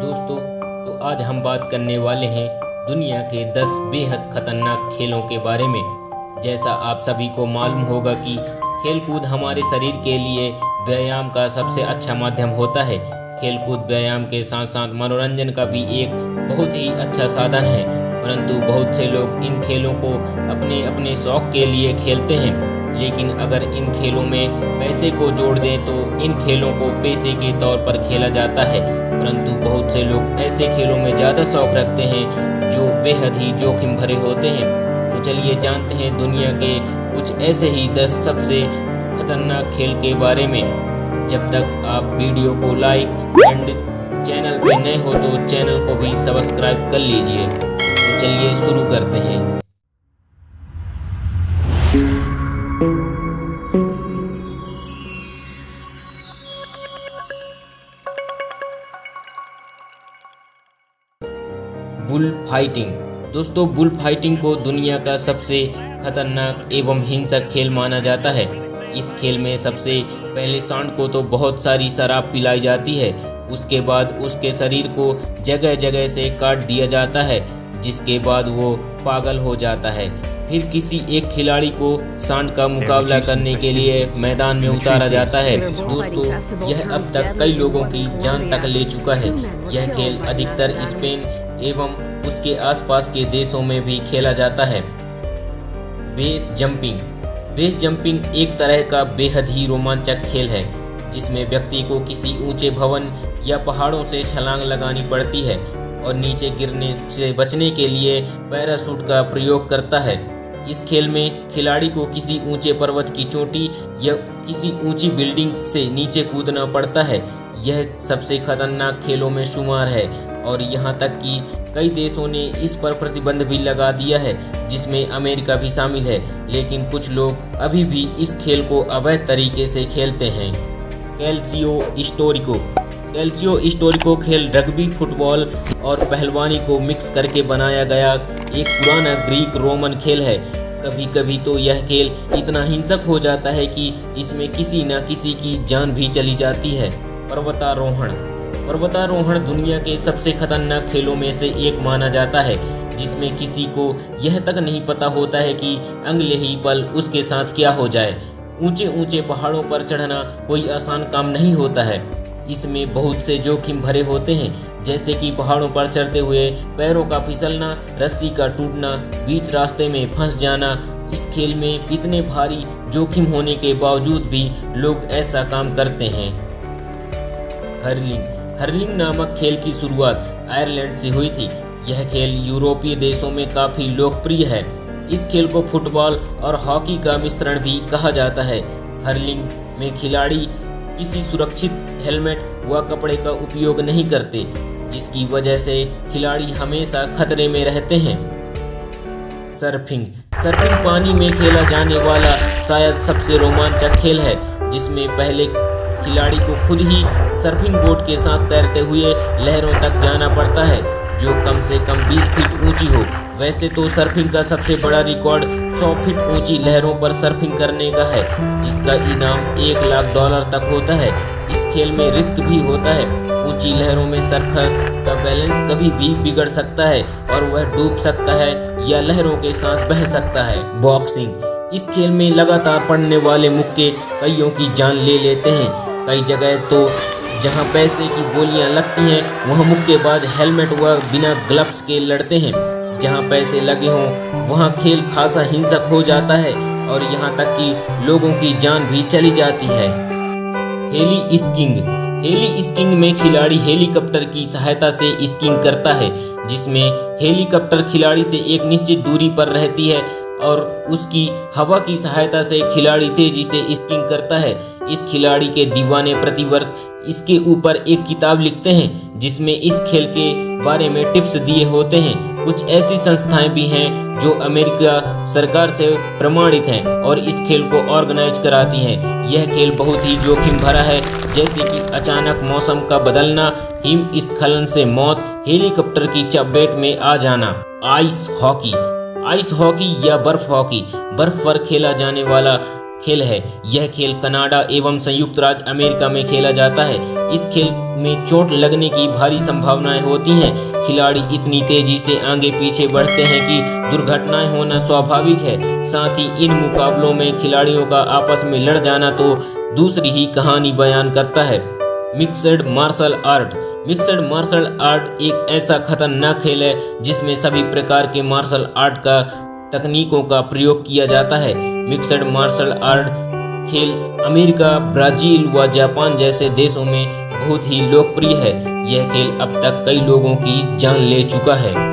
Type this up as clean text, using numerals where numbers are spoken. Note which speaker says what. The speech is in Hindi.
Speaker 1: दोस्तों, तो आज हम बात करने वाले हैं दुनिया के 10 बेहद खतरनाक खेलों के बारे में। जैसा आप सभी को मालूम होगा कि खेलकूद हमारे शरीर के लिए व्यायाम का सबसे अच्छा माध्यम होता है। खेलकूद व्यायाम के साथ साथ मनोरंजन का भी एक बहुत ही अच्छा साधन है, परंतु बहुत से लोग इन खेलों को अपने अपने शौक के लिए खेलते हैं। लेकिन अगर इन खेलों में पैसे को जोड़ दें तो इन खेलों को पेशे के तौर पर खेला जाता है, परंतु बहुत से लोग ऐसे खेलों में ज़्यादा शौक रखते हैं जो बेहद ही जोखिम भरे होते हैं। तो चलिए जानते हैं दुनिया के कुछ ऐसे ही 10 सबसे खतरनाक खेल के बारे में। जब तक आप वीडियो को लाइक एंड चैनल पे नए हो तो चैनल को भी सब्सक्राइब कर लीजिए। तो चलिए शुरू करते हैं। Bull fighting. दोस्तों, बुल फाइटिंग को दुनिया का सबसे खतरनाक एवं हिंसक खेल माना जाता है। इस खेल में सबसे पहले सांड को तो बहुत सारी शराब पिलाई जाती है, उसके बाद उसके शरीर को जगह जगह से काट दिया जाता है, जिसके बाद वो पागल हो जाता है। फिर किसी एक खिलाड़ी को सांड का मुकाबला करने के लिए मैदान में उतारा जाता है। दोस्तों, यह अब तक कई लोगों की जान तक ले चुका है। यह खेल अधिकतर स्पेन एवं उसके आसपास के देशों में भी खेला जाता है। Base jumping. बेस जंपिंग एक तरह का बेहद ही रोमांचक खेल है, जिसमें व्यक्ति को किसी ऊंचे भवन या पहाड़ों से छलांग लगानी पड़ती है और नीचे गिरने से बचने के लिए पैराशूट का प्रयोग करता है। इस खेल में खिलाड़ी को किसी ऊंचे पर्वत की चोटी या किसी ऊंची बिल्डिंग से नीचे कूदना पड़ता है। यह सबसे खतरनाक खेलों में शुमार है और यहाँ तक कि कई देशों ने इस पर प्रतिबंध भी लगा दिया है, जिसमें अमेरिका भी शामिल है। लेकिन कुछ लोग अभी भी इस खेल को अवैध तरीके से खेलते हैं। कैल्सियो स्टोरिको। कैल्सियो स्टोरिको खेल रग्बी, फुटबॉल और पहलवानी को मिक्स करके बनाया गया एक पुराना ग्रीक रोमन खेल है। कभी कभी तो यह खेल इतना हिंसक हो जाता है कि इसमें किसी न किसी की जान भी चली जाती है। पर्वतारोहण। पर्वतारोहण दुनिया के सबसे खतरनाक खेलों में से एक माना जाता है, जिसमें किसी को यह तक नहीं पता होता है कि अगले ही पल उसके साथ क्या हो जाए। ऊंचे ऊंचे पहाड़ों पर चढ़ना कोई आसान काम नहीं होता है। इसमें बहुत से जोखिम भरे होते हैं, जैसे कि पहाड़ों पर चढ़ते हुए पैरों का फिसलना, रस्सी का टूटना, बीच रास्ते में फंस जाना। इस खेल में इतने भारी जोखिम होने के बावजूद भी लोग ऐसा काम करते हैं। हर्लिंग। हर्लिंग नामक खेल की शुरुआत आयरलैंड से हुई थी। यह खेल यूरोपीय देशों में काफ़ी लोकप्रिय है। इस खेल को फुटबॉल और हॉकी का मिश्रण भी कहा जाता है। हर्लिंग में खिलाड़ी किसी सुरक्षित हेलमेट व कपड़े का उपयोग नहीं करते, जिसकी वजह से खिलाड़ी हमेशा खतरे में रहते हैं। सर्फिंग। सर्फिंग पानी में खेला जाने वाला शायद सबसे रोमांचक खेल है, जिसमें पहले खिलाड़ी को खुद ही सर्फिंग बोर्ड के साथ तैरते हुए लहरों तक जाना पड़ता है, जो कम से कम 20 फीट ऊंची हो। वैसे तो सर्फिंग का सबसे बड़ा रिकॉर्ड 100 फीट ऊंची लहरों पर सर्फिंग करने का है, जिसका इनाम $1,00,000 तक होता है। इस खेल में रिस्क भी होता है। ऊंची लहरों में सर्फर का बैलेंस कभी भी बिगड़ सकता है और वह डूब सकता है या लहरों के साथ बह सकता है। बॉक्सिंग। इस खेल में लगातार पड़ने वाले मुक्के कईयों की जान ले लेते हैं। कई जगह तो जहां पैसे की बोलियां लगती हैं, वहां मुक्केबाज हेलमेट व बिना ग्लव्स के लड़ते हैं। जहां पैसे लगे हों वहां खेल खासा हिंसक हो जाता है और यहां तक कि लोगों की जान भी चली जाती है। Heli skiing. हेली स्कीइंग में खिलाड़ी हेलीकॉप्टर की सहायता से स्कीइंग करता है, जिसमें हेलीकॉप्टर खिलाड़ी से एक निश्चित दूरी पर रहती है और उसकी हवा की सहायता से खिलाड़ी तेजी से स्कीइंग करता है। इस खिलाड़ी के दीवाने प्रतिवर्ष इसके ऊपर एक किताब लिखते हैं, जिसमें इस खेल के बारे में टिप्स दिए होते हैं। कुछ ऐसी संस्थाएं भी हैं जो अमेरिका सरकार से प्रमाणित हैं और इस खेल को ऑर्गेनाइज कराती हैं। यह खेल बहुत ही जोखिम भरा है, जैसे कि अचानक मौसम का बदलना, हिमस्खलन से मौत, हेलीकॉप्टर की चपेट में आ जाना। Ice hockey. आइस हॉकी या बर्फ हॉकी बर्फ पर खेला जाने वाला खेल है। यह खेल कनाडा एवं संयुक्त राज्य अमेरिका में खेला जाता है। इस खेल में चोट लगने की भारी संभावनाएं होती हैं। खिलाड़ी इतनी तेजी से आगे पीछे बढ़ते हैं कि दुर्घटनाएं होना स्वाभाविक है। साथ ही इन मुकाबलों में खिलाड़ियों का आपस में लड़ जाना तो दूसरी ही कहानी बयान करता है। Mixed martial art. Mixed martial art एक ऐसा खतरनाक खेल है जिसमें सभी प्रकार के मार्शल आर्ट का तकनीकों का प्रयोग किया जाता है। मिक्सड मार्शल आर्ट खेल अमेरिका, ब्राजील व जापान जैसे देशों में बहुत ही लोकप्रिय है। यह खेल अब तक कई लोगों की जान ले चुका है।